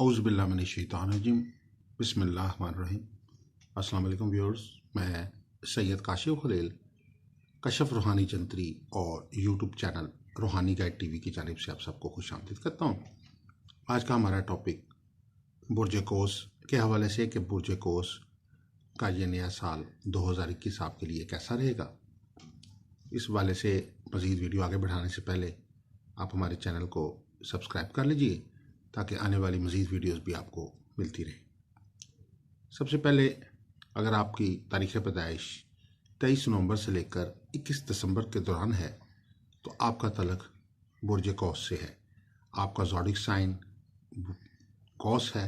औज़ुबिल्लाहिमिनश्शैतानिर्रजीम बिस्मिल्लाहिर्रहमानिर्रहीम। अस्सलाम वालेकुम व्यूअर्स, मैं सैयद काशिफ खलील कशफ रूहानी जंत्री और यूट्यूब चैनल रूहानी गाइड टीवी की जानिब से आप सबको खुशामदीद करता हूँ। आज का हमारा टॉपिक बुर्ज कोस के हवाले से कि बुर्ज कोस का ये नया साल 2021 आपके लिए कैसा रहेगा। इस हवाले से मज़ीद वीडियो आगे बढ़ाने से पहले आप हमारे चैनल को सब्सक्राइब कर लीजिए ताकि आने वाली मज़ीद वीडियोस भी आपको मिलती रहे। सबसे पहले अगर आपकी तारीख़ पैदाइश 23 नवंबर से लेकर 21 दिसंबर के दौरान है तो आपका तल्लुक़ बुर्ज कौस से है। आपका ज़ोडिक साइन कौस है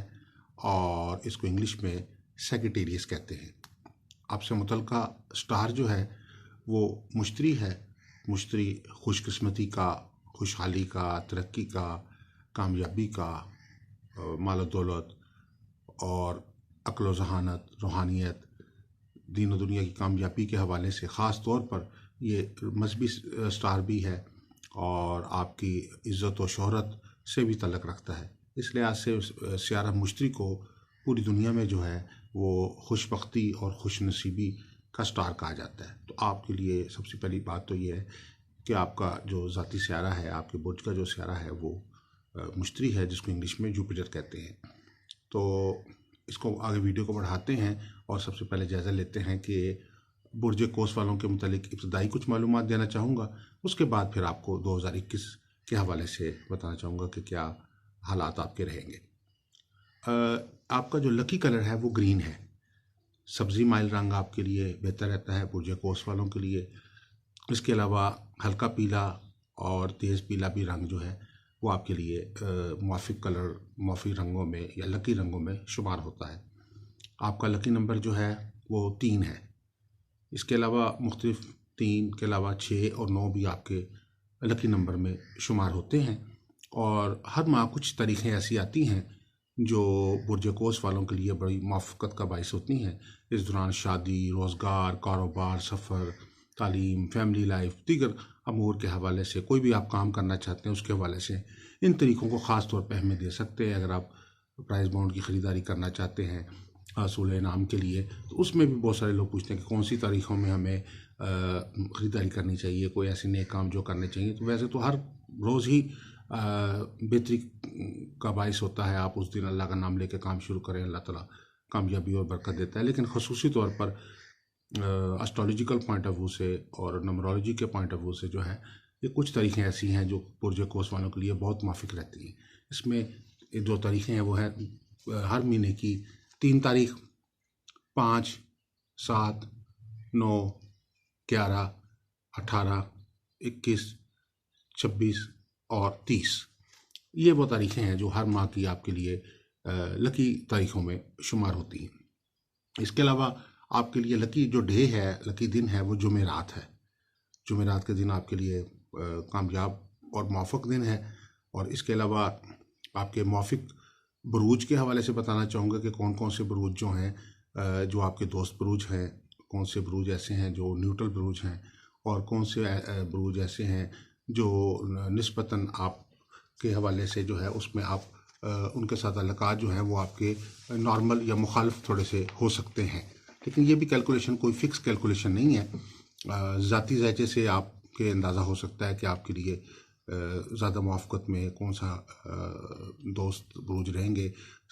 और इसको इंग्लिश में सैजिटेरियस कहते हैं। आपसे मुतल्लिका स्टार जो है वो मुश्तरी है। मुश्तरी खुशकिस्मती का, खुशहाली का, तरक्की का, कामयाबी का, माल दौलत और अक्ल ज़हानत, रूहानियत, दीन और दुनिया की कामयाबी के हवाले से ख़ास तौर पर ये मजहबी स्टार भी है और आपकी इज़्ज़त और शोहरत से भी तल्लुक़ रखता है। इस लिहाज से सियारा मुश्तरी को पूरी दुनिया में जो है वो खुशबख्ती और खुशनसीबी का स्टार कहा जाता है। तो आपके लिए सबसे पहली बात तो ये है कि आपका जो ज़ाती सियारा है, आपके बुर्ज का जो सियारा है वो मुश्तरी है, जिसको इंग्लिश में जुपिटर कहते हैं। तो इसको आगे वीडियो को बढ़ाते हैं और सबसे पहले जायज़ा लेते हैं कि बुर्ज कोस वालों के मुतालिक इब्तदाई कुछ मालूमात देना चाहूँगा। उसके बाद फिर आपको 2021 के हवाले से बताना चाहूँगा कि क्या हालात आपके रहेंगे। आपका जो लकी कलर है वो ग्रीन है। सब्ज़ी माइल रंग आपके लिए बेहतर रहता है बुर्ज कोस वालों के लिए। इसके अलावा हल्का पीला और तेज़ पीला भी रंग जो है वो आपके लिए मुआफ़िक कलर, मुआफ़िक रंगों में या लकी रंगों में शुमार होता है। आपका लकी नंबर जो है वो 3 है। इसके अलावा मुख्तलिफ 3 के अलावा 6 और 9 भी आपके लकी नंबर में शुमार होते हैं। और हर माह कुछ तारीख़ें ऐसी आती हैं जो बुर्ज कोस वालों के लिए बड़ी मुआफ़क़त का बाइस होती हैं। इस दौरान शादी, रोज़गार, कारोबार, सफ़र, तालीम, फैमिली लाइफ, दीगर अमूर के हवाले से कोई भी आप काम करना चाहते हैं उसके हवाले से इन तरीक़ों को ख़ास तौर पर अहमियत दे सकते हैं। अगर आप प्राइस बॉन्ड की ख़रीदारी करना चाहते हैं हसूल इनाम के लिए तो उसमें भी बहुत सारे लोग पूछते हैं कि कौन सी तारीख़ों में हमें ख़रीदारी करनी चाहिए, कोई ऐसे नए काम जो करने चाहिए। तो वैसे तो हर रोज़ ही बेहतरी का बाइस होता है। आप उस दिन अल्लाह का नाम लेकर काम शुरू करें, अल्लाह ताला कामयाबी और बरकत देता है। लेकिन ख़ुसूसी तौर पर एस्ट्रोलॉजिकल पॉइंट ऑफ व्यू से और न्यूमरोलॉजी के पॉइंट ऑफ व्यू से जो है ये कुछ तारीखें ऐसी हैं जो बुर्ज कोस वालों के लिए बहुत मुआफ़िक रहती हैं। इसमें जो तारीखें हैं वो है हर महीने की 3 तारीख, 5, 7, 9, 11, 18, 21, 26 और 30। ये वो तारीखें हैं जो हर माह की आपके लिए लकी तारीखों में शुमार होती हैं। इसके अलावा आपके लिए लकी जो डे है, लकी दिन है वो जुमेरात है। जुमेरात के दिन आपके लिए कामयाब और मुआफ़िक दिन है। और इसके अलावा आपके मुआफ़िक बुरूज के हवाले से बताना चाहूँगा कि कौन कौन से बुरूज जो हैं जो आपके दोस्त बुरूज हैं, कौन से बुरूज ऐसे हैं जो न्यूट्रल बुरूज हैं और कौन से बुरूज ऐसे हैं जो निस्बतन आपके हवाले से जो है उसमें आप उनके साथ अलकात जो हैं वो आपके नॉर्मल या मुखालिफ थोड़े से हो सकते हैं। लेकिन ये भी कैलकुलेशन कोई फ़िक्स कैलकुलेशन नहीं है। ज़ाती ज़ायचे से आपके अंदाज़ा हो सकता है कि आपके लिए ज़्यादा मुआफ़क़त में कौन सा दोस्त बुरूज रहेंगे।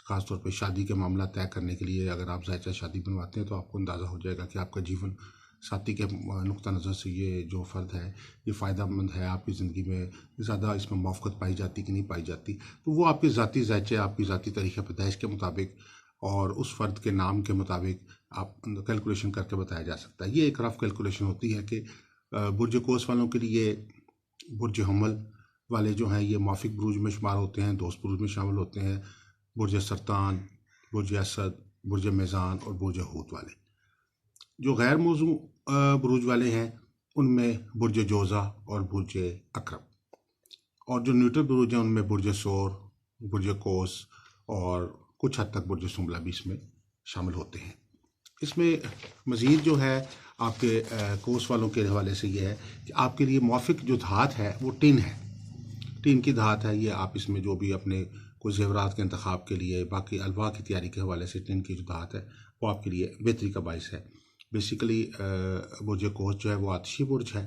ख़ास तौर पे शादी के मामला तय करने के लिए अगर आप ज़ायचा शादी बनवाते हैं तो आपको अंदाज़ा हो जाएगा कि आपका जीवन साथी के नुक्ता नज़र से ये जो फ़र्द है ये फ़ायदेमंद है, आपकी ज़िंदगी में ज़्यादा इसमें मुआफ़क़त पाई जाती कि नहीं पाई जाती। तो वो आपके ज़ाती ज़ायचे, आपकी ज़ाती तारीख़ पैदाइश के मुताबिक और उस फ़र्द के नाम के मुताबिक आप कैलकुलेशन करके बताया जा सकता है। ये एक रफ़ कैलकुलेशन होती है कि बुर्ज कोस वालों के लिए बुर्ज हमल वाले जो हैं ये मुआफ़िक बुरूज में शुमार होते हैं, दोस्त बुरूज में शामिल होते हैं। बुर्ज सरतान, बुर्ज असद, बुर्ज मीज़ान और बुर्ज हूत वाले। जो गैर मौजू बुरूज वाले हैं उनमें बुर्ज जोज़ा और बुर्ज अकरब। और जो न्यूट्रल बुरूज हैं उनमें बुर्ज सोर, बुर्ज कोस और कुछ हद तक बुर्ज सुमला भी इसमें शामिल होते हैं। इसमें मज़ीद जो है आपके कोस वालों के हवाले से ये है कि आपके लिए मुआफ़िक जो धात है वो टिन है। टिन की धात है। ये आप इसमें जो भी अपने कोई ज़ेवरात के इंतखाब के लिए, बाकी अलवा की तैयारी के हवाले से इनकी जो दात है वो आपके लिए बेहतरी का बाइस है। बेसिकली बुर्ज कोस जो है वो आतिशी बुर्ज है,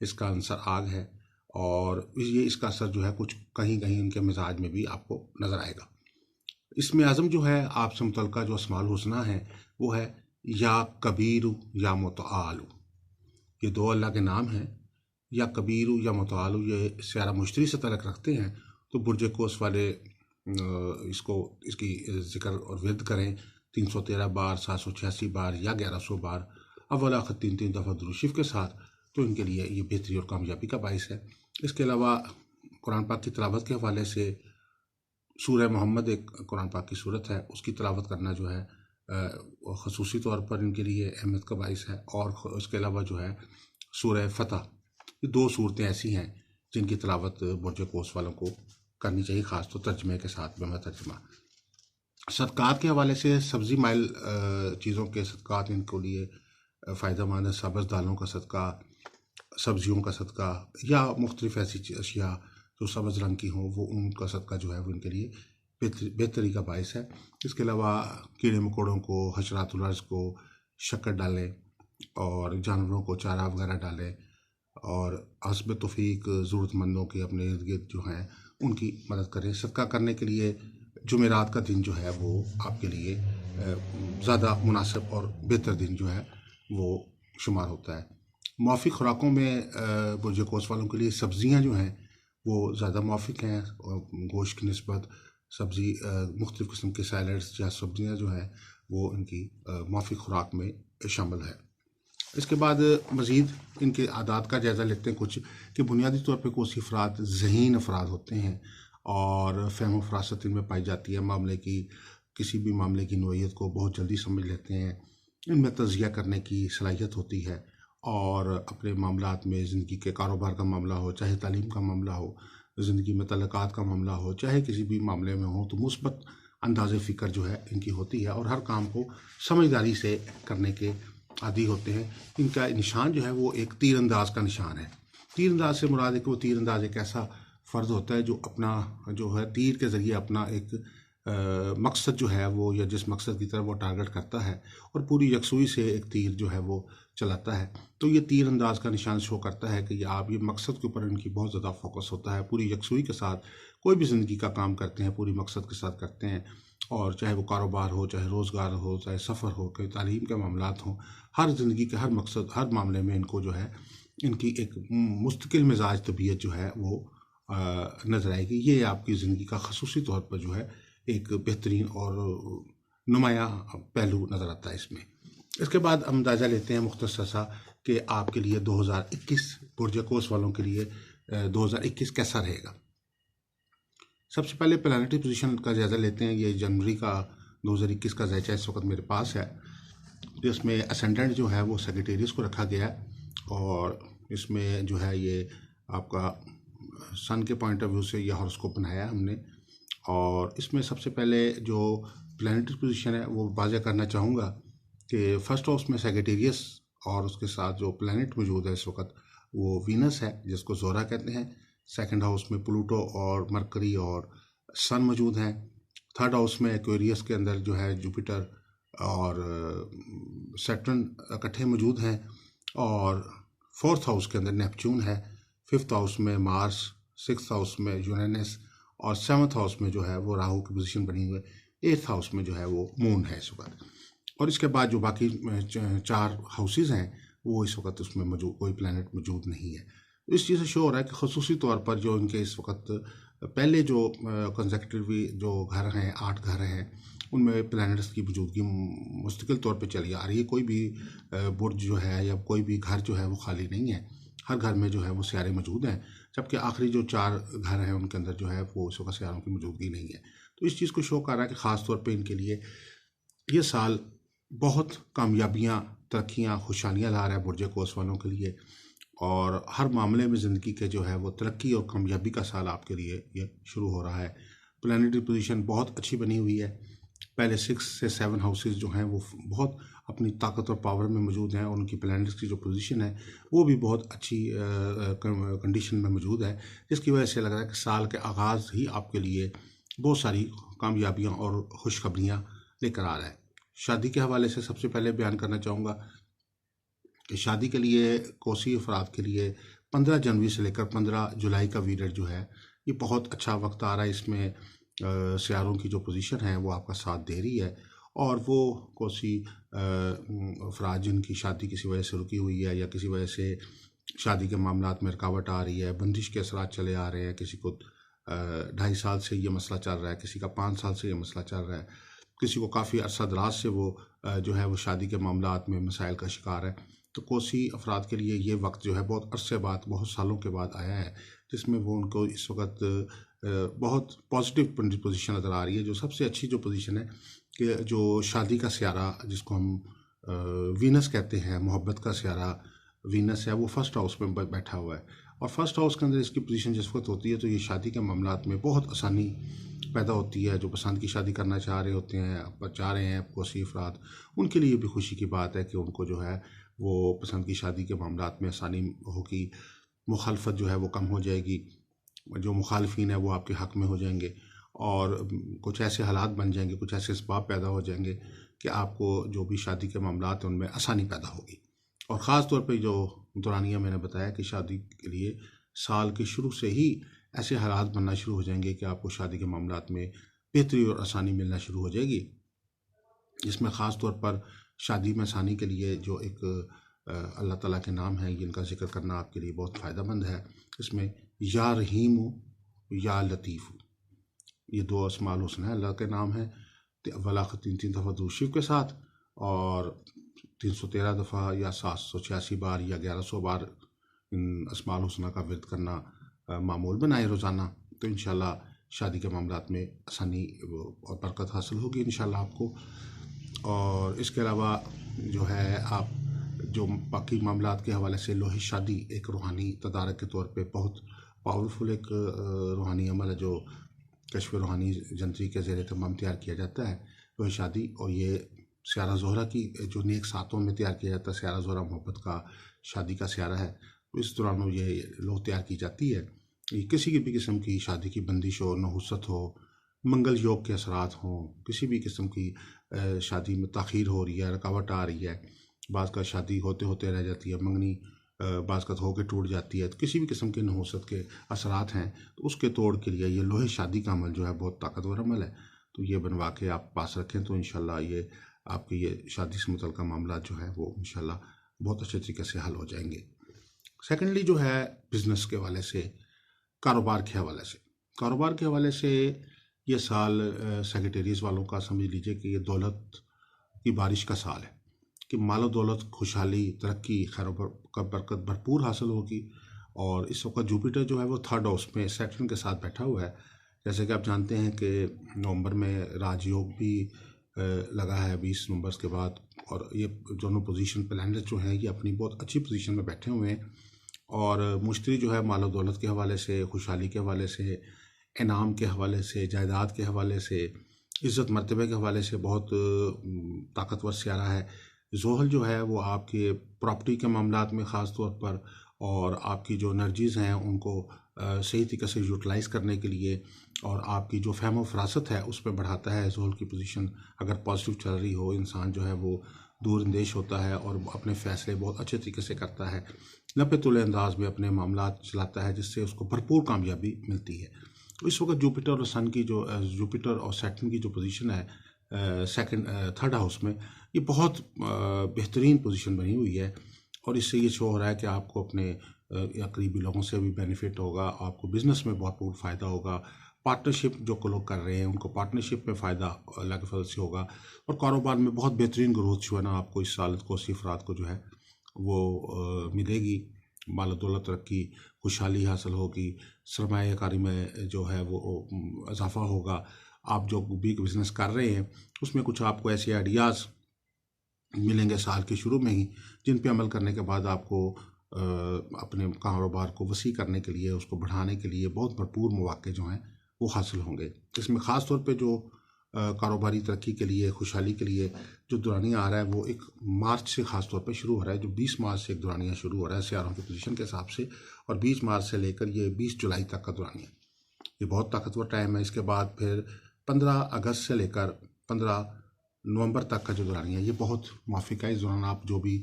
इसका आंसर आग है और ये इसका असर जो है कुछ कहीं कहीं इनके मिजाज में भी आपको नज़र आएगा। इसमें आज़म जो है आपसे मुतल्लिक़ जो अस्माउल हुस्ना है वो है या कबीर या मुतआल। ये दो अल्लाह के नाम हैं, या कबीर या मुतआल। ये स्यारा मुश्तरी से तल्लुक़ रखते हैं। तो बुर्ज कोस वाले इसकी ज़िक्र और विरद करें 313 बार, 786 बार या 1100 बार अव्वल आखिर 3 दफ़ा दुरूद शरीफ के साथ, तो इनके लिए ये बेहतरी और कामयाबी का बाइस है। इसके अलावा कुरान पाक की तिलावत के हवाले से सूरह मोहम्मद एक कुरान पाक की सूरत है, उसकी तिलावत करना जो है ख़ुसूसी तौर पर इनके लिए अहमियत का बाइस है। और इसके अलावा जो है सूरह फतह, ये 2 सूरतें ऐसी हैं जिनकी तिलावत बुर्ज कोस वालों को करनी चाहिए, ख़ास तो तर्जमे के साथ में तर्जमा। सदक़ात के हवाले से सब्ज़ी माइल चीज़ों के सदक़ात इनके लिए फ़ायदेमंद है। सब्ज़ दालों का सदका, सब्जियों का सदका या मुख्तलिफ़ ऐसी अशिया जो सब्ज़ रंग की हों वो उनका सदका जो है वो इनके लिए बेहतरी का बाइस है। इसके अलावा कीड़े मकोड़ों को, हशरातुल अर्ज़ को शक्कर डालें और जानवरों को चारा वगैरह डालें और हस्ब तौफीक ज़रूरतमंदों के अपने इर्द गिर्द जो हैं उनकी मदद करें। सदका करने के लिए जुमेरात का दिन जो है वो आपके लिए ज़्यादा मुनासिब और बेहतर दिन जो है वो शुमार होता है। मुआफ़िक खुराकों में बुर्ज कोस वालों के लिए सब्ज़ियाँ जो हैं वो ज़्यादा मुआफ़िक हैं। गोश्त की निस्बत सब्ज़ी मुख्तलिफ़ किस्म के सैलड्स या सब्ज़ियाँ जो हैं वो इनकी मुआफ़िक खुराक में शामिल है। इसके बाद मज़ीद इनके आदात का जायज़ा लेते हैं कुछ, कि बुनियादी तौर पर कोसी अफराद ज़हीन अफराद होते हैं और फ़हम फ़रासत इनमें पाई जाती है। मामले की किसी भी मामले की नोयत को बहुत जल्दी समझ लेते हैं। इनमें तज़किया करने की सलाहियत होती है और अपने मामलात में ज़िंदगी के कारोबार का मामला हो, चाहे तालीम का मामला हो, ज़िंदगी में तल्लुकात का मामला हो, चाहे किसी भी मामले में हो, तो मुस्बत अंदाज़े फ़िक्र जो है इनकी होती है और हर काम को समझदारी से करने के आदी होते हैं। इनका निशान जो है वो एक तीर अंदाज का निशान है। तीर अंदाज से मुराद है कि वो तीर अंदाज एक ऐसा फ़र्द होता है जो अपना जो है तीर के ज़रिए अपना एक मकसद जो है वो, या जिस मकसद की तरफ वो टारगेट करता है और पूरी यकसुई से एक तीर जो है वो चलाता है। तो ये तीर अंदाज का निशान शो करता है कि आप ये मकसद के ऊपर इनकी बहुत ज़्यादा फोकस होता है। पूरी यकसुई के साथ कोई भी ज़िंदगी का काम करते हैं, पूरी मकसद के साथ करते हैं, और चाहे वो कारोबार हो, चाहे रोज़गार हो, चाहे सफ़र हो, चाहे तालीम के मामलात हों, हर ज़िंदगी के हर मकसद, हर मामले में इनको जो है इनकी एक मुस्तकिल मिजाज तबीयत जो है वो नज़र आएगी। ये आपकी ज़िंदगी का ख़ुसूसी तौर पर जो है एक बेहतरीन और नुमाया पहलू नज़र आता है इसमें। इसके बाद हम अंदाज़ा लेते हैं मुख्तसर सा कि आपके लिए 2021 बुर्ज कोस वालों के लिए 2021 कैसा रहेगा। सबसे पहले प्लानिटरी पोजीशन का जायज़ा लेते हैं। ये जनवरी का 2021 का ज़ैचा इस वक्त मेरे पास है, जिसमें असेंडेंट जो है वो सेजिटेरियस को रखा गया है और इसमें जो है ये आपका सन के पॉइंट ऑफ व्यू से ये हॉरोस्कोप बनाया हमने। और इसमें सबसे पहले जो प्लानिटरी पोजीशन है वो वाज़ह करना चाहूँगा कि फर्स्ट हाउस में सेजिटेरियस और उसके साथ जो प्लैनेट मौजूद है इस वक्त वो वीनस है, जिसको ज़ोरा कहते हैं। सेकंड हाउस में प्लूटो और मरकरी और सन मौजूद हैं। थर्ड हाउस में एक्वेरियस के अंदर जो है जुपिटर और सैटर्न इकट्ठे मौजूद हैं और फोर्थ हाउस के अंदर नेपच्यून है। फिफ्थ हाउस में मार्स, सिक्स्थ हाउस में यूरेनस और सेवन्थ हाउस में जो है वो राहु की पोजीशन बनी हुई है। एट्थ हाउस में जो है वो मून है इस वक्त। और इसके बाद जो बाकी 4 हाउसेज हैं वो इस वक्त उसमें मौजूद कोई प्लैनेट मौजूद नहीं है। तो इस चीज़ से शो हो रहा है कि ख़ुसूसी तौर पर जो इनके इस वक्त पहले जो कंसेक्यूटिवली जो घर हैं, 8 घर हैं, उनमें प्लैनेट्स की मौजूदगी मुस्तकिल तौर पे चली आ रही है। कोई भी बुर्ज जो है या कोई भी घर जो है वो खाली नहीं है, हर घर में जो है वो सियारे मौजूद हैं। जबकि आखिरी जो 4 घर हैं उनके अंदर जो है वो इस वक्त सियारों की मौजूदगी नहीं है। तो इस चीज़ को शो कर रहा है कि ख़ास तौर पर इनके लिए ये साल बहुत कामयाबियाँ, तरक्कियाँ, खुशहालियाँ ला रहा है बुर्ज कोस वालों के लिए। और हर मामले में ज़िंदगी के जो है वो तरक्की और कामयाबी का साल आपके लिए ये शुरू हो रहा है। प्लैनेटरी पोजीशन बहुत अच्छी बनी हुई है। पहले 6 से 7 हाउसेज जो हैं वो बहुत अपनी ताकत और पावर में मौजूद हैं और उनकी प्लैनेट्स की जो पोजीशन है वो भी बहुत अच्छी कंडीशन में मौजूद है, जिसकी वजह से लग रहा है कि साल के आगाज़ ही आपके लिए बहुत सारी कामयाबियां और खुशखबरियां लेकर आ रहा है। शादी के हवाले से सबसे पहले बयान करना चाहूँगा कि शादी के लिए कोसी अफराद के लिए 15 जनवरी से लेकर 15 जुलाई का पीरियड जो है ये बहुत अच्छा वक्त आ रहा है। इसमें सियारों की जो पोजीशन है वो आपका साथ दे रही है, और वो कोसी अफराद जिनकी शादी किसी वजह से रुकी हुई है या किसी वजह से शादी के मामलात में रुकावट आ रही है, बंदिश के असरात चले आ रहे हैं, किसी को 2.5 साल से ये मसला चल रहा है, किसी का 5 साल से ये मसला चल रहा है, किसी को काफ़ी अरसा दराज से वो जो है वो शादी के मामलात में मसाइल का शिकार है। तो कोसी अफराद के लिए ये वक्त जो है बहुत अरसे बाद, बहुत सालों के बाद आया है, जिसमें वो उनको इस वक्त बहुत पॉजिटिव पोजीशन नज़र आ रही है। जो सबसे अच्छी जो पोजीशन है कि जो शादी का सियारा जिसको हम वीनस कहते हैं, मोहब्बत का सियारा वीनस है, वो फर्स्ट हाउस में बैठा हुआ है, और फर्स्ट हाउस के अंदर इसकी पोजीशन जिस वक्त होती है तो ये शादी के मामलात में बहुत आसानी पैदा होती है। जो पसंद की शादी करना चाह रहे होते हैं, चाह रहे हैं कोसी अफराद, उनके लिए भी खुशी की बात है कि उनको जो है वो पसंद की शादी के मामलात में आसानी होगी, मुखालफत जो है वो कम हो जाएगी, जो मुखालफिन है वो आपके हक़ में हो जाएंगे, और कुछ ऐसे हालात बन जाएंगे, कुछ ऐसे इसबाब पैदा हो जाएंगे कि आपको जो भी शादी के मामलात हैं उनमें आसानी पैदा होगी। और ख़ास तौर पे जो दौरानिया मैंने बताया कि शादी के लिए साल के शुरू से ही ऐसे हालात बनना शुरू हो जाएंगे कि आपको शादी के मामलात में बेहतरी और आसानी मिलना शुरू हो जाएगी। इसमें ख़ास तौर पर शादी में आसानी के लिए जो एक अल्लाह ताला के नाम है जिनका जिक्र करना आपके लिए बहुत फ़ायदेमंद है। इसमें या रहीम या लतीफ़, ये 2 अस्माउल हुस्ना है, अल्लाह के नाम है। वलाख 3 दफ़ा दुरूद शरीफ के साथ, और 313 दफ़ा या 786 बार या 1100 बार इन अस्माउल हुस्ना का विर्द करना मामूल बनाए रोज़ाना। तो इंशाल्लाह शादी के मामलात में आसानी और बरकत हासिल होगी इंशाल्लाह आपको। और इसके अलावा जो है आप जो बाकी मामलात के हवाले से लोहे शादी एक रूहानी तदारक के तौर पे बहुत पावरफुल एक रूहानी अमल है जो कश्फ रूहानी जंत्री के ज़रिए तमाम तैयार किया जाता है लोहे शादी। और ये सियारा ज़ोहरा की जो नेक सातों में तैयार किया जाता है, सियारा ज़ोहरा मोहब्बत का शादी का सियारा है, तो इस दौरान ये लोह तैयार की जाती है। किसी की भी किस्म की शादी की बंदिश हो, नहुसत हो, मंगल योग के असरात हों, किसी भी किस्म की शादी में ताख़ीर हो रही है, रुकावट आ रही है, बाज़ का शादी होते होते रह जाती है, मंगनी बाज़ का होकर टूट जाती है, तो किसी भी किस्म के नहुसत के असरात हैं तो उसके तोड़ के लिए ये लोहे शादी का अमल जो है बहुत ताकतवर अमल है। तो ये बनवा के आप पास रखें तो इंशाल्लाह ये आपके ये शादी से मुतल्लिक़ मामला जो है वो इंशाल्लाह बहुत अच्छे तरीके से हल हो जाएंगे। सेकेंडली जो है बिज़नेस के हवाले से, कारोबार के हवाले से ये साल सेक्रेटेरियस वालों का समझ लीजिए कि ये दौलत की बारिश का साल है कि मालो दौलत, खुशहाली, तरक्की, खैर बरकत भरपूर हासिल होगी। और इस वक्त जुपिटर जो है वो 3rd हाउस में सैटर्न के साथ बैठा हुआ है। जैसे कि आप जानते हैं कि नवंबर में राजयोग भी लगा है 20 नवंबर के बाद, और ये दोनों पोजीशन प्लैनेट जो हैं ये अपनी बहुत अच्छी पोजीशन में बैठे हुए हैं। और मुश्तरी जो है मालो दौलत के हवाले से, खुशहाली के हवाले से, इनाम के हवाले से, जायदाद के हवाले से, इज़्ज़त मर्तबे के हवाले से बहुत ताकतवर सियारा है। ज़ोहल जो है वो आपके प्रॉपर्टी के मामलात में ख़ास तौर पर, और आपकी जो एनर्जीज़ हैं उनको सही तरीके से यूटिलाइज़ करने के लिए, और आपकी जो फ़हम व फ़रासत है उस पर बढ़ाता है। ज़ोहल की पोजीशन अगर पॉजिटिव चल रही हो, इंसान जो है वो दूर अंदेश होता है और अपने फ़ैसले बहुत अच्छे तरीके से करता है, लपे तुले अंदाज में अपने मामलात चलाता है, जिससे उसको भरपूर कामयाबी मिलती है। तो इस वक्त जुपिटर और सन की जो जुपिटर और सैटर्न की जो पोजीशन है 3rd हाउस में, ये बहुत बेहतरीन पोजीशन बनी हुई है। और इससे ये शो हो रहा है कि आपको अपने या करीबी लोगों से भी बेनिफिट होगा, आपको बिज़नेस में बहुत फ़ायदा होगा, पार्टनरशिप जो लोग कर रहे हैं उनको पार्टनरशिप में फ़ायदा अल्लाह के फजल से होगा, और कारोबार में बहुत बेहतरीन ग्रोथ जो है ना आपको इस साल को अफराद को जो है वो मिलेगी। माल दौलत, तरक्की, खुशहाली हासिल होगी, सरमायाकारी में जो है वो इजाफा होगा। आप जो भी बिज़नेस कर रहे हैं उसमें कुछ आपको ऐसे आइडियाज़ मिलेंगे साल के शुरू में ही, जिन पे अमल करने के बाद आपको अपने कारोबार को वसी करने के लिए, उसको बढ़ाने के लिए बहुत भरपूर मौके जो हैं वो हासिल होंगे। इसमें ख़ास तौर पे जो कारोबारी तरक्की के लिए, खुशहाली के लिए जो दौरानिया आ रहा है वो एक मार्च से ख़ास तौर पे शुरू हो रहा है। जो 20 मार्च से एक दौरानिया शुरू हो रहा है सियारों की पोजीशन के हिसाब से, और 20 मार्च से लेकर ये 20 जुलाई तक का दौरानिया। ये बहुत ताकतवर टाइम है। इसके बाद फिर 15 अगस्त से लेकर 15 नवंबर तक का जो दौरान है ये बहुत माफिक है। इस दौरान आप जो भी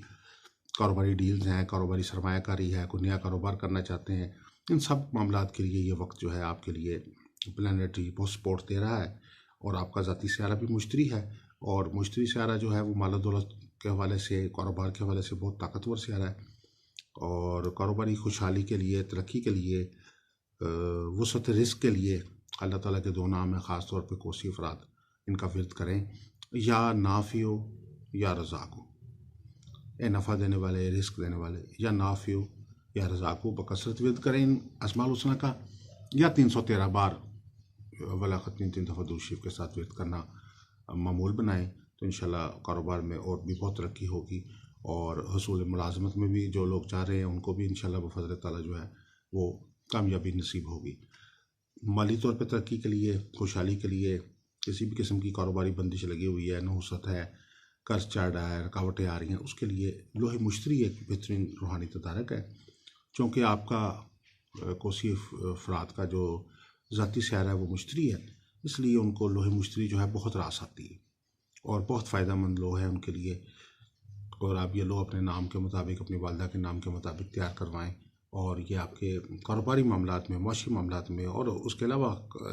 कारोबारी डील्स हैं, कारोबारी सरमायाकारी है, कोई नया कारोबार करना चाहते हैं, इन सब मामलात के लिए ये वक्त जो है आपके लिए प्लानिटरी बहुत सपोर्ट दे रहा है। और आपका ज़ाती सियारा भी मुश्तरी है, और मुश्तरी सियारा जो है वो माल दौलत के हवाले से, कारोबार के हवाले से बहुत ताकतवर सियारा है। और कारोबारी खुशहाली के लिए, तरक्की के लिए, वसअत रिस्क के लिए अल्लाह ताला के दो नाम है ख़ास तौर पे कोसी अफराद, इनका विर्द करें। या नाफियो या रज़ाको, ए नफ़ा देने वाले, रिस्क देने वाले, या नाफियो या रज़ाको बकसरत विर्द करें इन अस्माउल हुस्ना का। या 313 बार वला ख़त्म 3 दफ़ा दुरूद शरीफ के साथ विर्द करना मामूल बनाएं, तो इंशाल्लाह कारोबार में और भी बहुत तरक्की होगी। और हसूल मुलाजमत में भी जो लोग चाह रहे हैं उनको भी इंशाल्लाह बफ़ज़ल ताला जो है वो कामयाबी नसीब होगी। माली तौर पे तरक्की के लिए, खुशहाली के लिए, किसी भी किस्म की कारोबारी बंदिश लगी हुई है, नहुसत है, कर्ज चढ़ रहा है, रुकावटें आ रही हैं, उसके लिए लोहे मुश्तरी एक बेहतरीन रूहानी तदारक है। चूँकि आपका कोसी अफराद का जो ज़ाती सियारा है वो मुश्तरी है, इसलिए उनको लोहे मुश्तरी जो है बहुत रास आती है और बहुत फ़ायदेमंद लोह है उनके लिए। और आप ये लोह अपने नाम के मुताबिक, अपनी वालदा के नाम के मुताबिक तैयार करवाएं, और ये आपके कारोबारी मामलात में, माशी मामलात में, और उसके अलावा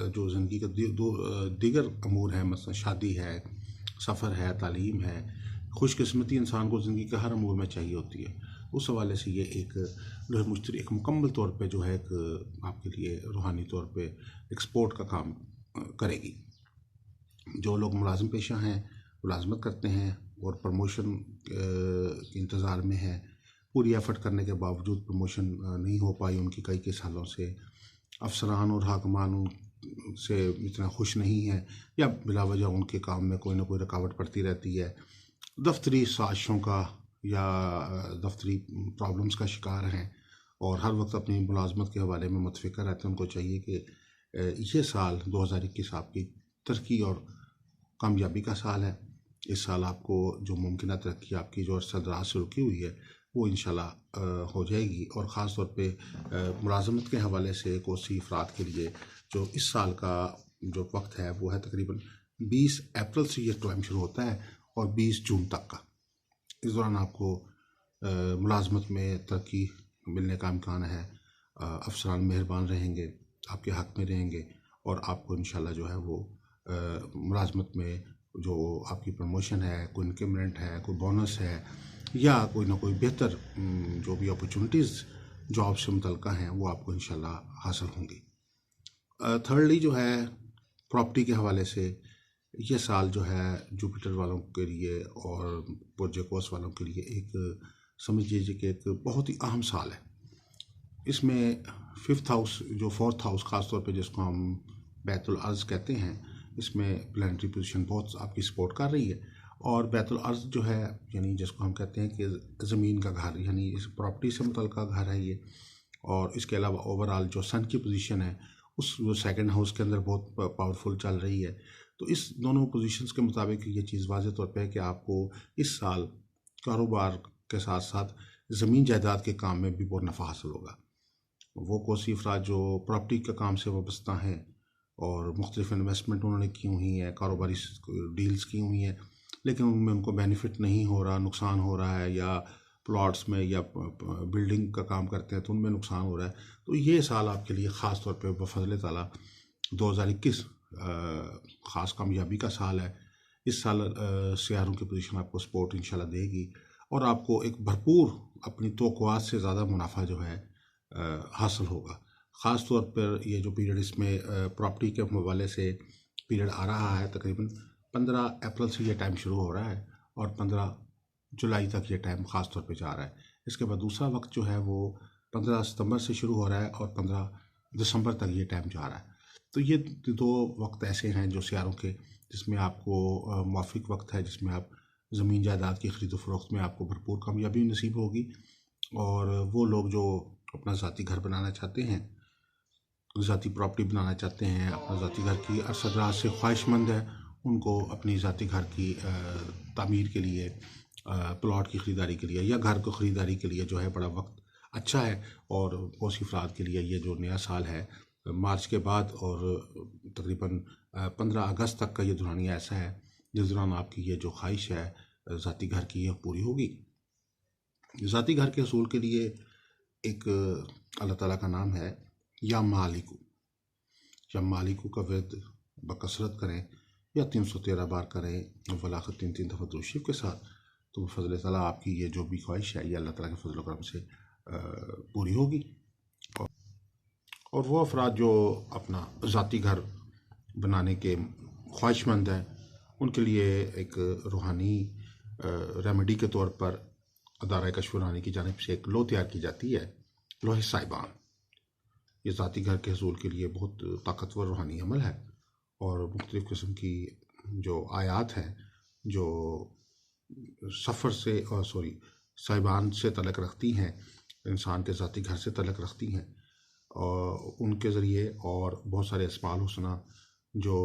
जो ज़िंदगी के दीगर अमूर हैं, मसलन शादी है, सफ़र है, तालीम है, खुशकिस्मती इंसान को ज़िंदगी के हर अमूर में चाहिए होती है। उस हवाले से ये एक लोहे मुश्तरी एक मुकम्मल तौर पे जो है एक आपके लिए रूहानी तौर पे एक्सपोर्ट का काम करेगी। जो लोग मुलाजिम पेशा हैं, मुलाजमत करते हैं और प्रमोशन के इंतज़ार में है, पूरी एफर्ट करने के बावजूद प्रमोशन नहीं हो पाई उनकी कई सालों से, अफसरान और हाकमान उनसे इतना खुश नहीं है, या बिला वजह उनके काम में कोई ना कोई रुकावट पड़ती रहती है, दफ्तरी साजिशों का या दफ्तरी प्रॉब्लम्स का शिकार हैं, और हर वक्त अपनी मुलाजमत के हवाले में मुतफ़िकर रहते हैं। उनको चाहिए कि ये साल 2021 आपकी तरक्की और कामयाबी का साल है। इस साल आपको जो मुमकिन तरक्की आपकी जो अरसा से रुकी हुई है वो इंशाल्लाह हो जाएगी। और ख़ास तौर पे मुलाजमत के हवाले से कोसी अफराद के लिए जो इस साल का जो वक्त है वो है तकरीबन 20 अप्रैल से ये टाइम शुरू होता है और 20 जून तक का। इस दौरान आपको मुलाजमत में तरक्की मिलने का इम्कान है। अफसरान मेहरबान रहेंगे, आपके हक़ में रहेंगे, और आपको इंशाल्लाह जो है वो मुलाजमत में जो आपकी प्रमोशन है, कोई इंक्रीमेंट है, कोई बोनस है, या कोई ना कोई बेहतर जो भी अपॉर्चुनिटीज़ जॉब से मुतल्लिक़ हैं वो आपको इंशाल्लाह हासिल होंगी। थर्डली जो है प्रॉपर्टी के हवाले से ये साल जो है जुपिटर वालों के लिए और बुर्ज वालों के लिए एक समझ लीजिए कि एक बहुत ही अहम साल है। इसमें 5th हाउस जो 4th हाउस ख़ास तौर पे जिसको हम बैतुल अर्ज़ कहते हैं, इसमें प्लानिटरी पोजीशन बहुत आपकी सपोर्ट कर रही है। और बैतुल अर्ज़ जो है यानी जिसको हम कहते हैं कि ज़मीन का घर, यानी इस प्रॉपर्टी से मुतल्लिक़ घर है ये। और इसके अलावा ओवरऑल जो सन की पोजीशन है उस वो 2nd हाउस के अंदर बहुत पावरफुल चल रही है। तो इस दोनों पोजीशंस के मुताबिक ये चीज़ वाज़ेह तौर पे है कि आपको इस साल कारोबार के साथ साथ ज़मीन जायदाद के काम में भी बहुत नफ़ा हासिल होगा। वो कोसी अफराद जो प्रॉपर्टी के काम से वाबस्ता हैं और मुख्तलिफ इन्वेस्टमेंट उन्होंने की हुई है, कारोबारी डील्स की हुई हैं, लेकिन उनमें उनको बेनिफिट नहीं हो रहा, नुकसान हो रहा है, या प्लॉट्स में या बिल्डिंग का काम करते हैं तो उनमें नुकसान हो रहा है, तो ये साल आपके लिए ख़ास तौर पे बफ़ज़ल ताला 2021 ख़ास कामयाबी का साल है। इस साल सियारों की पोजीशन आपको सपोर्ट इंशाल्लाह देगी और आपको एक भरपूर अपनी तवक्कुआत से ज़्यादा मुनाफा जो है हासिल होगा। ख़ास तौर पर ये जो पीरियड इसमें प्रॉपर्टी के हवाले से पीरियड आ रहा है, तकरीबन 15 अप्रैल से ये टाइम शुरू हो रहा है और 15 जुलाई तक ये टाइम ख़ास तौर पे जा रहा है। इसके बाद दूसरा वक्त जो है वो 15 सितंबर से शुरू हो रहा है और 15 दिसंबर तक ये टाइम जा रहा है। तो ये दो वक्त ऐसे हैं जो सियारों के जिसमें आपको मुवाफ़िक वक्त है, जिसमें आप ज़मीन जायदाद की ख़रीद फ़रोख्त में आपको भरपूर कामयाबी नसीब होगी। और वो लोग जो अपना ज़ाती घर बनाना चाहते हैं, ज़ाती प्रॉपर्टी बनाना चाहते हैं, अपना ज़ाती घर की अरसदराज से ख्वाहिशमंद है, उनको अपनी ज़ाती घर की तामीर के लिए, प्लॉट की ख़रीदारी के लिए या घर को ख़रीदारी के लिए जो है बड़ा वक्त अच्छा है। और कोसी अफराद के लिए ये जो नया साल है मार्च के बाद और तकरीबन 15 अगस्त तक का ये दौरानिया ऐसा है जिस दौरान आपकी ये जो ख्वाहिश है ज़ाती घर की यह पूरी होगी। ज़ाती घर के हसूल के लिए एक अल्लाह ताला का नाम है या मालिकू। या मालिकू का विर्द बकसरत करें या 313 बार करें वलाखत 3 दफ़ा दुरूद शरीफ के साथ, तो फजल ताला आपकी ये जो भी ख्वाहिश है ये अल्लाह ताला के फजल करम से पूरी होगी। और वो अफराद जो अपना ज़ाती घर बनाने के ख्वाहिशमंद हैं उनके लिए एक रूहानी रेमेडी के तौर पर अदारा कश्फ रूहानी की जानिब से एक लो तैयार की जाती है, लोहे साहिबान। ये ज़ाती घर के हसूल के लिए बहुत ताकतवर रूहानी अमल है और मुख्तलिफ़ किस्म की जो आयात हैं जो सफ़र से साहिबान से तल्लुक़ रखती हैं, इंसान के ज़ाती घर से तल्लुक़ रखती हैं, और उनके ज़रिए और बहुत सारे अस्माउल हुस्ना जो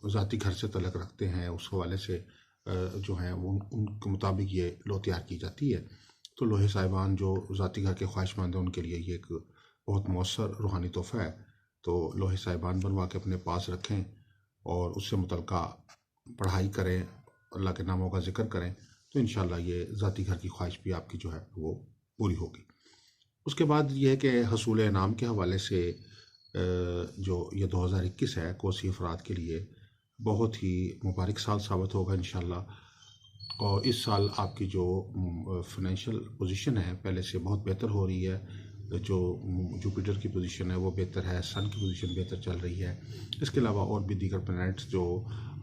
ज़ाती घर से तल्लुक़ रखते हैं उस हवाले से जो हैं उनके मुताबिक ये लो तैयार की जाती है। तो लोहे साहिबान जो ज़ाती घर के ख्वाहिशमंद हैं उनके लिए ये एक बहुत मौसर रूहानी तोहफ़ा है। तो लोहे साहिबान बनवा के अपने पास रखें और उससे मुतल्लिक़ा पढ़ाई करें, अल्लाह के नामों का ज़िक्र करें, तो इंशाअल्लाह ये ज़ाती घर की ख्वाहिश भी आपकी जो है वो पूरी होगी। उसके बाद ये है कि हसूल इनाम के हवाले से जो ये 2021 है कोसी अफराद के लिए बहुत ही मुबारक साल साबित होगा इंशाअल्लाह। और इस साल आपकी जो फाइनेंशियल पोजीशन है पहले से बहुत बेहतर हो रही है। जो जुपिटर की पोजीशन है वो बेहतर है, सन की पोजीशन बेहतर चल रही है। इसके अलावा और भी दीगर प्लैनेट्स जो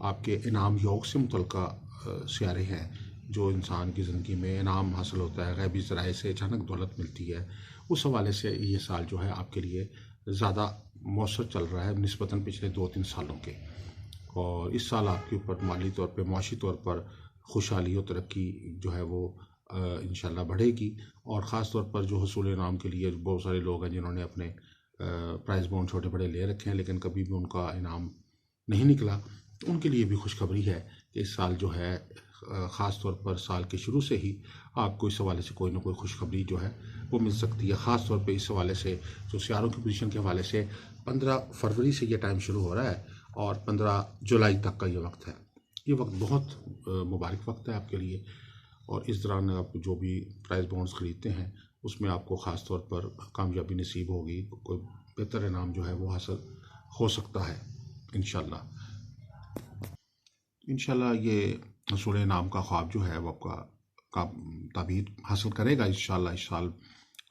आपके इनाम योग से मुतल्लिक़ा सियारे हैं, जो इंसान की ज़िंदगी में इनाम हासिल होता है, गैबी ज़राए से अचानक दौलत मिलती है, उस हवाले से ये साल जो है आपके लिए ज़्यादा मौसर चल रहा है निस्बतन पिछले 2-3 सालों के। और इस साल आपके ऊपर माली तौर पर, मुआशी तौर पर खुशहाली और तरक्की जो है वो इंशाल्लाह बढ़ेगी। और ख़ास तौर पर जो हसूल इनाम के लिए बहुत सारे लोग हैं जिन्होंने अपने प्राइज़ बॉन्ड छोटे बड़े ले रखे हैं लेकिन कभी भी उनका इनाम नहीं निकला, तो उनके लिए भी खुशखबरी है कि इस साल जो है ख़ास तौर पर साल के शुरू से ही आपको इस हवाले से कोई ना कोई खुशखबरी जो है वो मिल सकती है। ख़ास तौर पे इस हवाले से जो सियारों की पोजीशन के हवाले से 15 फरवरी से ये टाइम शुरू हो रहा है और 15 जुलाई तक का ये वक्त है। ये वक्त बहुत मुबारक वक्त है आपके लिए और इस दौरान आप जो भी प्राइज़ बॉन्ड्स ख़रीदते हैं उसमें आपको ख़ास तौर पर कामयाबी नसीब होगी, कोई बेहतर इनाम जो है वो हासिल हो सकता है इंशाल्लाह। ये हसूल इनाम का ख्वाब जो है वो आपका ताबीर हासिल करेगा इंशाल्लाह इस साल।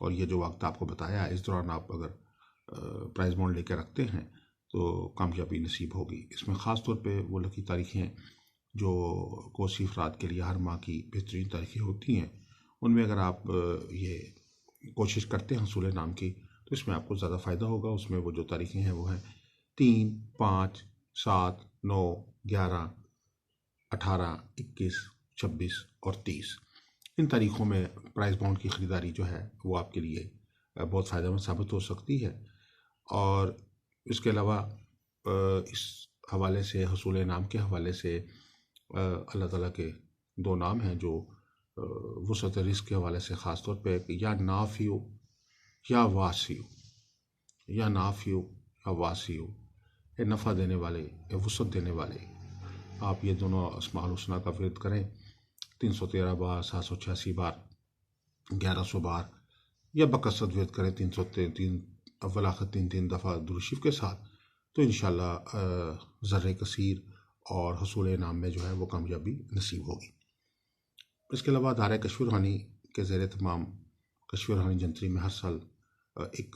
और ये जो वक्त आपको बताया है इस दौरान आप अगर प्राइज़ बॉन्ड लेकर रखते हैं तो कामयाबी नसीब होगी। इसमें ख़ास तौर पे वो लकी तारीखें जो कोसी अफराद के लिए हर माह की बेहतरीन तारीखें होती हैं, उनमें अगर आप ये कोशिश करते हैं हसूल इनाम की तो इसमें आपको ज़्यादा फ़ायदा होगा। उसमें वो जो तारीखें हैं वो हैं 3, 5, 7, 9, 11, 18, 21, 26 और 30। इन तारीख़ों में प्राइज़ बॉन्ड की ख़रीदारी जो है वो आपके लिए बहुत फ़ायदेमंद साबित हो सकती है। और इसके अलावा इस हवाले से हसूल इनाम के हवाले से अल्लाह ताला के 2 नाम हैं जो वुसअत रिज़्क़ के हवाले से ख़ास तौर पे या नाफ़िउ या वासिउ, या नाफ़िउ या वासिउ, ये नफ़ा देने वाले या वुसअत देने वाले। आप ये दोनों अस्माउल हुस्ना का विर्द करें 313 बार, 786 बार, 1100 बार या बकसरत विर्द करें 303 वलाखत 3 दफ़ा दुरूद शरीफ के साथ, तो इंशाल्लाह ज़र्रे कसीर और हसूल इनाम में जो है वो कामयाबी नसीब होगी। इसके अलावा अदारा कश्फ रूहानी के ज़ेर तमाम कश्फ रूहानी जंत्री में हर साल एक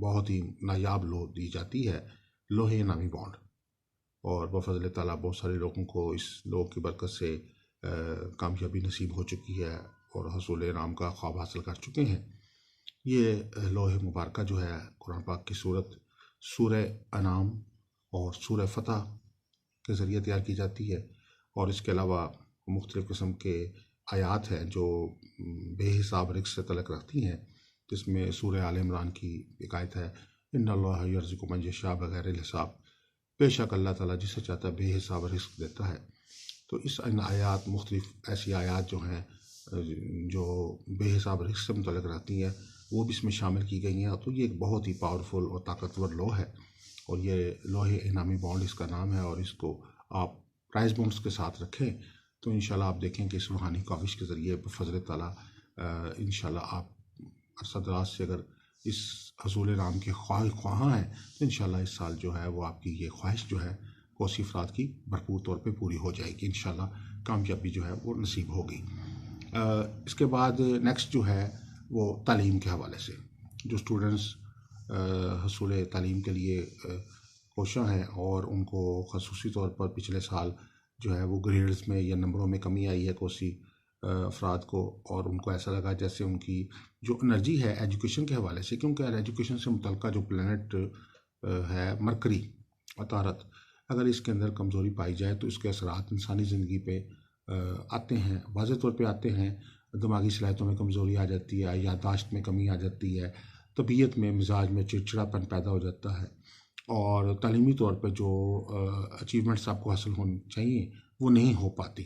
बहुत ही नायाब लो दी जाती है, लोहे इनामी बॉन्ड। और बफ़ज़ल ताला बहुत सारे लोगों को इस लो की बरकत से कामयाबी नसीब हो चुकी है और हसूल इनाम का ख्वाब हासिल कर चुके हैं। ये लोहे मुबारक जो है कुरान पाक की सूरह अनाम और सूरह फतह के ज़रिए तैयार की जाती है। और इसके अलावा मुख्तलिफ़ किस्म के आयात हैं जो बेहिसाब रिज़्क़ से तल्लुक़ रखती हैं, जिसमें सूरह आल इमरान की एक आयत है इन्नल्लाह यर्ज़ुक़ु मन यशाअ बिग़ैरि हिसाब, बेशक अल्लाह ताला जिसे चाहता है बेहिसाब रिज़्क़ देता है। तो इस आयात मुख्तलिफ़ ऐसी आयात जो हैं जो बेहिसाब रिज़्क़ से मुतल्लिक़ रहती हैं वो भी इसमें शामिल की गई हैं। तो ये एक बहुत ही पावरफुल और ताकतवर लॉ है, और ये लोहे इनामी बॉन्ड इसका नाम है, और इसको आप प्राइस बॉन्ड्स के साथ रखें तो इंशाल्लाह आप देखें कि इस रूहानी काविश के ज़रिए बफज़ल ताला इंशाल्लाह आप अरसा-दराज से अगर इस हसूल राम के ख्वाहां हैं तो इंशाल्लाह इस साल जो है वो आपकी ये ख्वाहिश जो है कोसी अफराद की भरपूर तौर पे पूरी हो जाएगी। इंशाल्लाह कामयाबी जो है वो नसीब होगी। इसके बाद नेक्स्ट जो है वो तालीम के हवाले से, जो स्टूडेंट्स हसूल तालीम के लिए कोशां हैं और उनको ख़ुसूसी तौर पर पिछले साल जो है वो ग्रेड्स में या नंबरों में कमी आई है कोसी अफराद को, और उनको ऐसा लगा जैसे उनकी जो एनर्जी है एजुकेशन के हवाले से, क्योंकि एजुकेशन से मुतल्लिक़ जो प्लैनेट है मरकरी अतारत, अगर इसके अंदर कमज़ोरी पाई जाए तो इसके असरात इंसानी ज़िंदगी पे आते हैं, वाज़ेह तौर पे आते हैं। दिमागी सलाहियतों में कमज़ोरी आ जाती है, याददाश्त में कमी आ जाती है, तबीयत में मिजाज में चिड़चिड़ापन पैदा हो जाता है, और तालीमी तौर पे जो अचीवमेंट्स आपको हासिल होनी चाहिए वो नहीं हो पाती।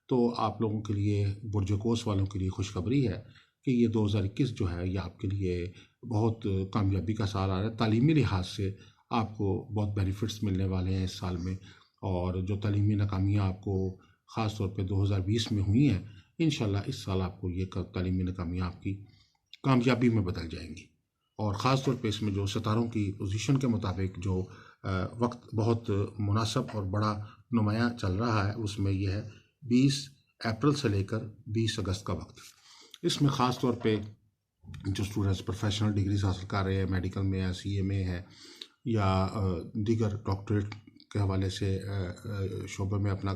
तो आप लोगों के लिए, बुर्ज कोस वालों के लिए खुशखबरी है कि ये 2021 जो है ये आपके लिए बहुत कामयाबी का साल आ रहा है। तालीमी लिहाज से आपको बहुत बेनिफिट्स मिलने वाले हैं इस साल में, और जो तालीमी नाकामियाँ आपको ख़ास तौर पे 2020 में हुई हैं, इंशाल्लाह इस साल आपको ये तालीमी नाकामियाँ आपकी कामयाबी में बदल जाएंगी। और ख़ास तौर पे इसमें जो सितारों की पोजीशन के मुताबिक जो वक्त बहुत मुनासिब और बड़ा नुमाया चल रहा है, उसमें यह है 20 अप्रैल से लेकर 20 अगस्त का वक्त। इसमें ख़ास तौर पे जो स्टूडेंट्स प्रोफेशनल डिग्रीज हासिल कर रहे हैं, मेडिकल में है, CA में है, या दीगर डॉक्टरेट के हवाले से शोबे में अपना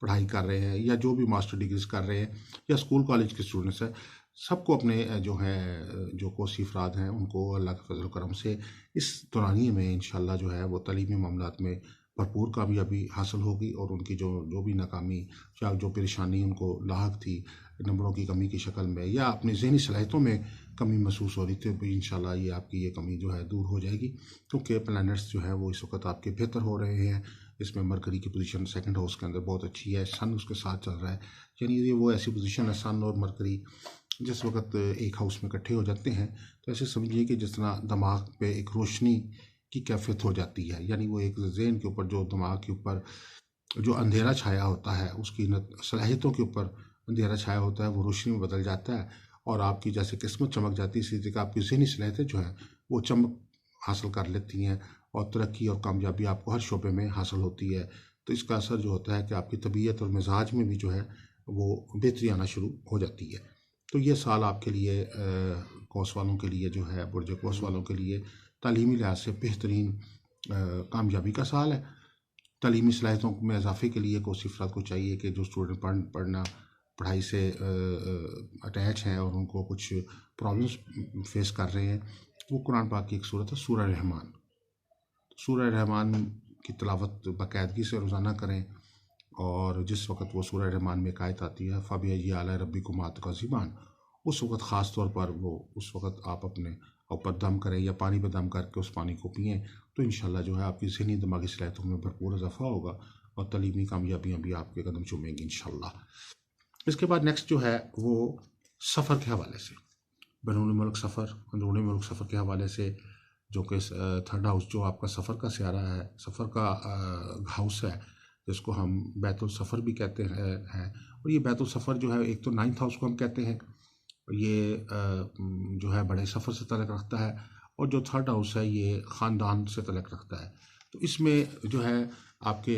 पढ़ाई कर रहे हैं, या जो भी मास्टर डिग्रीज कर रहे हैं, या स्कूल कॉलेज के स्टूडेंट्स हैं, सबको अपने जो है जो कोसी अफराद हैं उनको अल्लाह के फजल करम से इस दौरानिए में इंशाल्लाह जो है वो तालीमी मामलात में भरपूर कामयाबी हासिल होगी, और उनकी जो भी नाकामी या जो परेशानी उनको लाहक थी नंबरों की कमी की शक्ल में, या अपनी ज़हनी सलाहियतों में कमी महसूस हो रही थी, तो इंशाल्लाह ये आपकी ये कमी जो है दूर हो जाएगी, क्योंकि प्लैनेट्स जो है वो इस वक्त आपके बेहतर हो रहे हैं। इसमें मरकरी की पोजीशन सेकंड हाउस के अंदर बहुत अच्छी है, सन उसके साथ चल रहा है, यानी ये वो ऐसी पोजीशन है, सन और मरकरी जिस वक्त एक हाउस में इकट्ठे हो जाते हैं तो ऐसे समझिए कि जिस तरह दिमाग पे एक रोशनी की कैफियत हो जाती है, यानी वो एक ज़हन के ऊपर, जो दिमाग के ऊपर जो अंधेरा छाया होता है, उसकी सलाहियतों के ऊपर अंधेरा छाया होता है, वो रोशनी में बदल जाता है, और आपकी जैसे किस्मत चमक जाती है, इसी तरीके आपकी ज़हनी सलाहियतें जो हैं वो चमक हासिल कर लेती हैं, और तरक्की और कामयाबी आपको हर शोबे में हासिल होती है। तो इसका असर जो होता है कि आपकी तबीयत और मिजाज में भी जो है वो बेहतरी आना शुरू हो जाती है। तो ये साल आपके लिए कोस वालों के लिए जो है, बुर्ज कोस वालों के लिए तालीमी लिहाज से बेहतरीन कामयाबी का साल है। तालीमी सलाहियतों में इजाफे के लिए कोसी अफराद को चाहिए कि जो स्टूडेंट पढ़ाई से अटैच हैं और उनको कुछ प्रॉब्लम्स फेस कर रहे हैं, वो कुरान पाक की एक सूरत है सूरह रहमान। सूरह रहमान की तिलावत बाकायदगी से रोज़ाना करें, और जिस वक्त वो सूरह रहमान में आयत आती है फ़बिअय्यि आलाइ रब्बिकुमा तुकज़्ज़िबान, उस वक्त ख़ास तौर पर उस वक्त आप अपने ऊपर दम करें या पानी पे दम करके उस पानी को पिएँ, तो इंशाल्लाह जो है आपकी ज़हनी दिमागी सलाहियतों में भरपूर इजाफा होगा, और तालीमी कामयाबियाँ भी आपके कदम चूमेंगी इंशाल्लाह। इसके बाद नेक्स्ट जो है वो सफ़र के हवाले से, बैरून मुल्क सफ़र, अंदरूनी मुल्क सफ़र के हवाले से, जो कि थर्ड हाउस जो आपका सफ़र का स्यारा है, सफ़र का हाउस है, जिसको हम बैतुल सफ़र भी कहते हैं। और ये बैतुल सफ़र जो है, एक तो 9th हाउस को हम कहते हैं, ये जो है बड़े सफ़र से तल्लुक़ रखता है, और जो थर्ड हाउस है ये ख़ानदान से तल्लुक़ रखता है। तो इसमें जो है आपके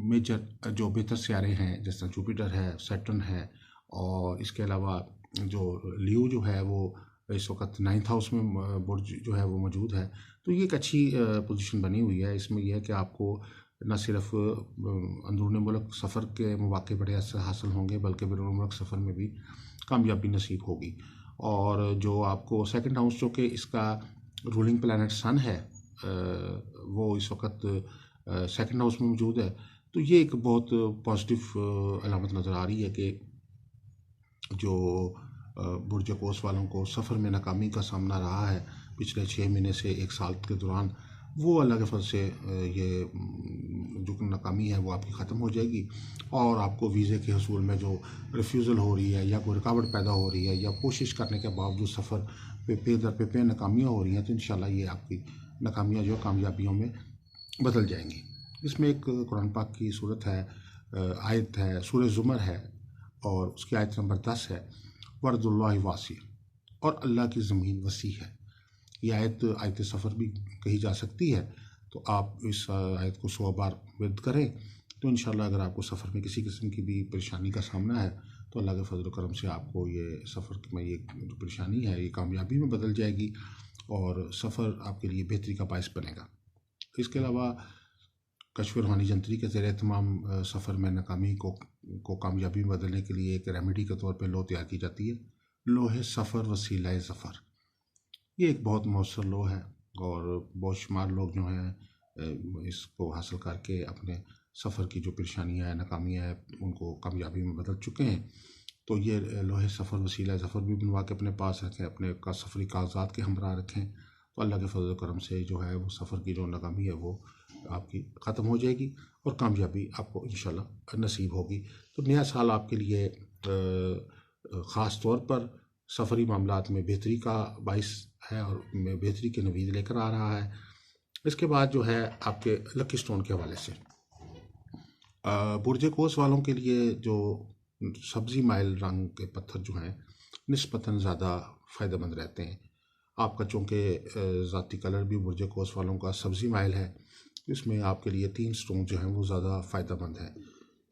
मेजर जो बेहतर सियारे हैं, जैसे जुपिटर है, सैटर्न है, और इसके अलावा जो लियो जो है वो इस वक्त 9th हाउस में बुर्ज जो है वो मौजूद है। तो ये एक अच्छी पोजीशन बनी हुई है। इसमें यह है कि आपको न सिर्फ अंदरूनी मुल्क सफ़र के मौके बड़े असर हासिल होंगे, बल्कि बैरून मुल्क सफ़र में भी कामयाबी नसीब होगी। और जो आपको सेकंड हाउस जो कि इसका रूलिंग प्लैनेट सन है, वो इस वक्त सेकंड हाउस में मौजूद है। तो ये एक बहुत पॉजिटिव अलामत नज़र आ रही है कि जो बुर्ज कोस वालों को सफ़र में नाकामी का सामना रहा है पिछले 6 महीने से 1 साल के दौरान, वो अल्लाह के फज़ल से ये जो नाकामी है वो आपकी ख़त्म हो जाएगी और आपको वीज़े के हसूल में जो रिफ्यूज़ल हो रही है या कोई रुकावट पैदा हो रही है या कोशिश करने के बावजूद सफ़र पे दर पे नाकामियाँ हो रही हैं, तो इंशाल्लाह ये आपकी नाकामियाँ जो कामयाबियों में बदल जाएंगी। इसमें एक कुरान पाक की सूरत है, आयत है, सूरह ज़ुमर है और उसकी आयत नंबर 10 है, वर्दुल्लाहि वासी, और अल्लाह की ज़मीन वसी है। ये आयत सफ़र भी कही जा सकती है, तो आप इस आयत को 100 बार विद करें तो इंशाल्लाह अगर आपको सफ़र में किसी किस्म की भी परेशानी का सामना है तो अल्लाह के फजल करम से आपको ये सफ़र में ये जो परेशानी है ये कामयाबी में बदल जाएगी और सफ़र आपके लिए बेहतरी का बायस बनेगा। इसके अलावा कश्फ रूहानी जंत्री के ज़रिए तमाम सफ़र में नाकामी को कामयाबी में बदलने के लिए एक रेमेडी के तौर पर लो तैयार की जाती है, लोहे सफ़र वसीला ज़फ़र। ये एक बहुत मौसर लो है और बहुत शुमार लोग जो हैं इसको हासिल करके अपने सफ़र की जो परेशानियाँ हैं, नाकामियाँ हैं, उनको कामयाबी में बदल चुके हैं। तो ये लोहे सफ़र वसीला ज़फ़र भी बनवा के अपने पास रखें, अपने का सफ़री कागजात के हमरा रखें, तो अल्लाह के फजल करम से जो है वो सफ़र की जो नाकामी है वो आपकी ख़त्म हो जाएगी और कामयाबी आपको इंशाल्लाह नसीब होगी। तो नया साल आपके लिए ख़ास तौर पर सफ़री मामलात में बेहतरी का बाइस है और बेहतरी के नवीद लेकर आ रहा है। इसके बाद जो है आपके लकी स्टोन के हवाले से बुर्ज कोस वालों के लिए जो सब्ज़ी माइल रंग के पत्थर जो हैं निस्बतन ज़्यादा फ़ायदेमंद रहते हैं। आपका चूँकि ज़ाती कलर भी बुर्ज कोस वालों का सब्ज़ी माइल है, इसमें आपके लिए 3 स्टोन जो हैं वो ज़्यादा फ़ायदेमंद हैं।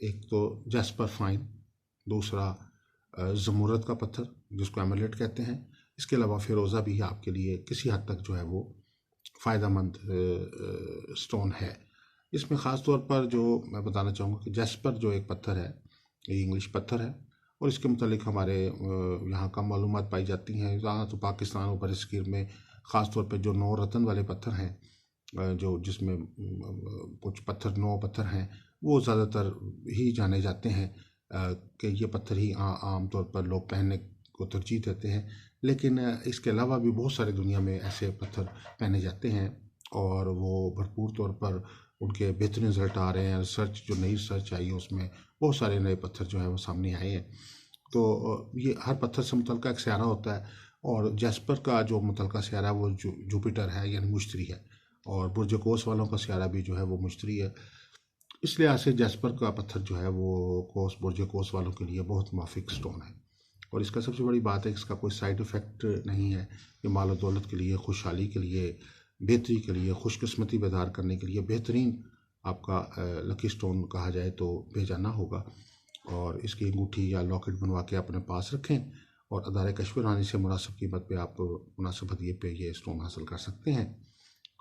एक तो जैस्पर फाइन, दूसरा ज़मुरद का पत्थर जिसको एमरल्ड कहते हैं, इसके अलावा फ़िरोज़ा भी आपके लिए किसी हद तक जो है वो फ़ायदेमंद स्टोन है। इसमें ख़ास तौर पर जो मैं बताना चाहूँगा कि जैस्पर जो एक पत्थर है ये इंग्लिश पत्थर है और इसके मुतालिक हमारे यहाँ कम मालूमात पाई जाती हैं। यहाँ तो पाकिस्तान और बरसगीर में ख़ास तौर पर जो 9 रतन वाले पत्थर हैं, जो जिसमें कुछ पत्थर 9 पत्थर हैं, वो ज़्यादातर ही जाने जाते हैं कि ये पत्थर ही आम तौर पर लोग पहनने को तरजीह देते हैं। लेकिन इसके अलावा भी बहुत सारी दुनिया में ऐसे पत्थर पहने जाते हैं और वो भरपूर तौर पर उनके बेहतरीन रिजल्ट आ रहे हैं। रिसर्च जो नई रिसर्च आई है उसमें बहुत सारे नए पत्थर जो है वो सामने आए हैं। तो ये हर पत्थर से मुतल्लिक़ एक स्यारा होता है और जैस्पर का जो मुतल्लिक़ स्यारा वो जुपिटर है यानी मुश्तरी है और बुर्ज कोस वालों का स्यारा भी जो है वो मुश्तरी है। इस लिहाज से जैस्पर का पत्थर जो है वो बुर्ज कोस वालों के लिए बहुत मुवाफिक स्टोन है और इसका सबसे बड़ी बात है कि इसका कोई साइड इफ़ेक्ट नहीं है। ये माल और दौलत के लिए, खुशहाली के लिए, बेहतरी के लिए, खुशकिस्मती बेदार करने के लिए बेहतरीन आपका लकी स्टोन कहा जाए तो बेजाना होगा और इसकी अंगूठी या लॉकेट बनवा के अपने पास रखें और अदारे कश्फ रूहानी से मुनासिब कीमत पे आप मुनासिब हदिये पे ये स्टोन हासिल कर सकते हैं।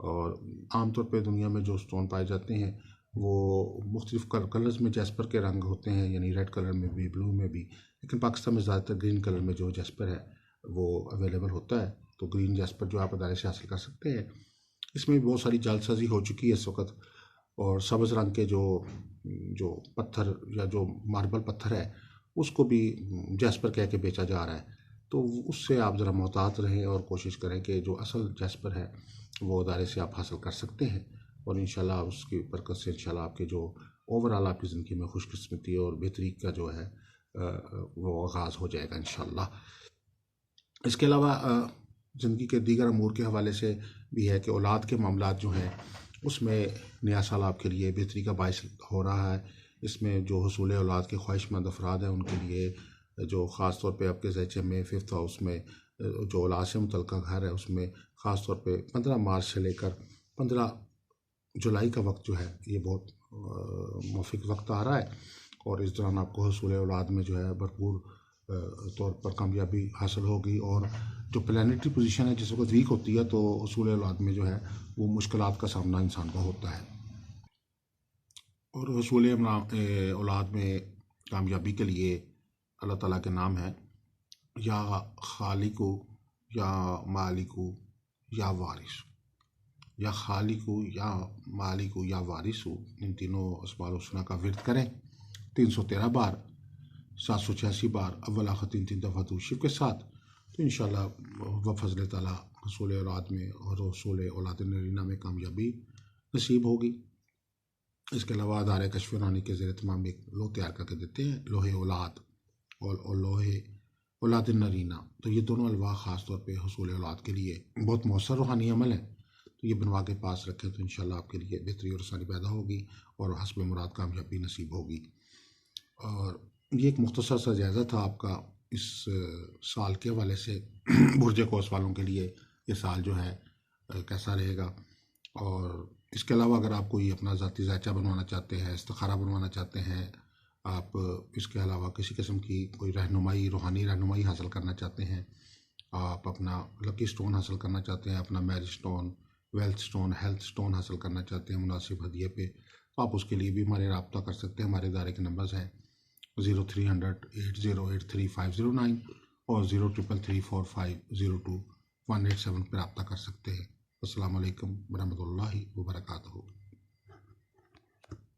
और आमतौर पे दुनिया में जो स्टोन पाए जाते हैं वो मुख्तलिफ कलर्स में जैस्पर के रंग होते हैं, यानी रेड कलर में भी, ब्लू में भी, लेकिन पाकिस्तान में ज़्यादातर ग्रीन कलर में जो जैस्पर है वो अवेलेबल होता है। तो ग्रीन जैस्पर जो आप अदारे से हासिल कर सकते हैं। इसमें भी बहुत सारी जालसाजी हो चुकी है इस वक्त और सब्ज़ रंग के जो पत्थर या जो मार्बल पत्थर है उसको भी जैस्पर कह के बेचा जा रहा है। तो उससे आप ज़रा मोहतात रहें और कोशिश करें कि जो असल जैस्पर है वो अदारे से आप हासिल कर सकते हैं और इंशाल्लाह उसकी बरकत से इंशाल्लाह आपके जो ओवरऑल आपकी ज़िंदगी में खुशकिस्मती और बेहतरी का जो है वो आगाज़ हो जाएगा इंशाल्लाह। इसके अलावा ज़िंदगी के दीगर अमूर के हवाले से भी है कि औलाद के मामलात जो हैं उसमें नया साल आपके लिए बेहतरी का बायस हो रहा है। इसमें जो हसूल औलाद के ख्वाहिशमंद अफराद हैं उनके लिए जो ख़ास तौर पे आपके ज़ैचे में 5th हाउस में जो औलाद से मुतल्लिक़ घर है उसमें ख़ास तौर पे 15 मार्च से लेकर 15 जुलाई का वक्त जो है ये बहुत मुवाफ़िक वक्त आ रहा है और इस दौरान आपको हसूल औलाद में जो है भरपूर तौर पर कामयाबी हासिल होगी और जो प्लानिटरी पोजीशन है जिस वक्त वीक होती है तो हसूल औलाद में जो है वो मुश्किलात का सामना इंसान को होता है। और हसूल औलाद में कामयाबी के लिए अल्लाह ताला के नाम है या खालिकु, या मालिकु, या वारिस, या खालिकु, या मालिकु, या वारिसु। इन तीनों अस्माउल हुस्ना का विर्द करें 313 बार, 786 बार अव्वल आखिर 3 दफ़ा दूशिफ के साथ, तो इंशाल्लाह व फज़ल ताला हसूल औलाद में और हसूल औलाद नरीना में कामयाबी नसीब होगी। इसके अलावा अदारे कश्फ रूहानी के ज़रिए तमाम एक लोग तैयार करके देते हैं, लोहे औलाद और लोहे औलाद नरीना। तो ये दोनों अलवा ख़ास तौर पे हुसूल औलाद के लिए बहुत मौसर रूहानी अमल है। तो ये बनवा के पास रखें तो इंशाल्लाह आपके लिए बेहतरी और आसानी पैदा होगी और हस्ब मुराद कामयाबी नसीब होगी। और ये एक मुख्तसर सा जायज़ा था आपका इस साल के हवाले से बुर्ज कौस वालों के लिए ये साल जो है कैसा रहेगा। और इसके अलावा अगर आप कोई अपना ज़ाती ज़ायचा बनवाना चाहते हैं, इस्तिखारा बनवाना चाहते हैं, आप इसके अलावा किसी किस्म की कोई रहनुमाई रूहानी रहनुमाई हासिल करना चाहते हैं, आप अपना लकी स्टोन हासिल करना चाहते हैं, अपना marriage stone, wealth stone, health stone हासिल करना चाहते हैं मुनासिब हदिये पे, तो आप उसके लिए भी हमारे रब्ता कर सकते हैं। हमारे इदारे के नंबर्स हैं 0300 8083 509 और 03334502 187 पर रब्ता कर सकते हैं। अस्सलामु अलैकुम वरहमतुल्लाहि वबरकातुहू।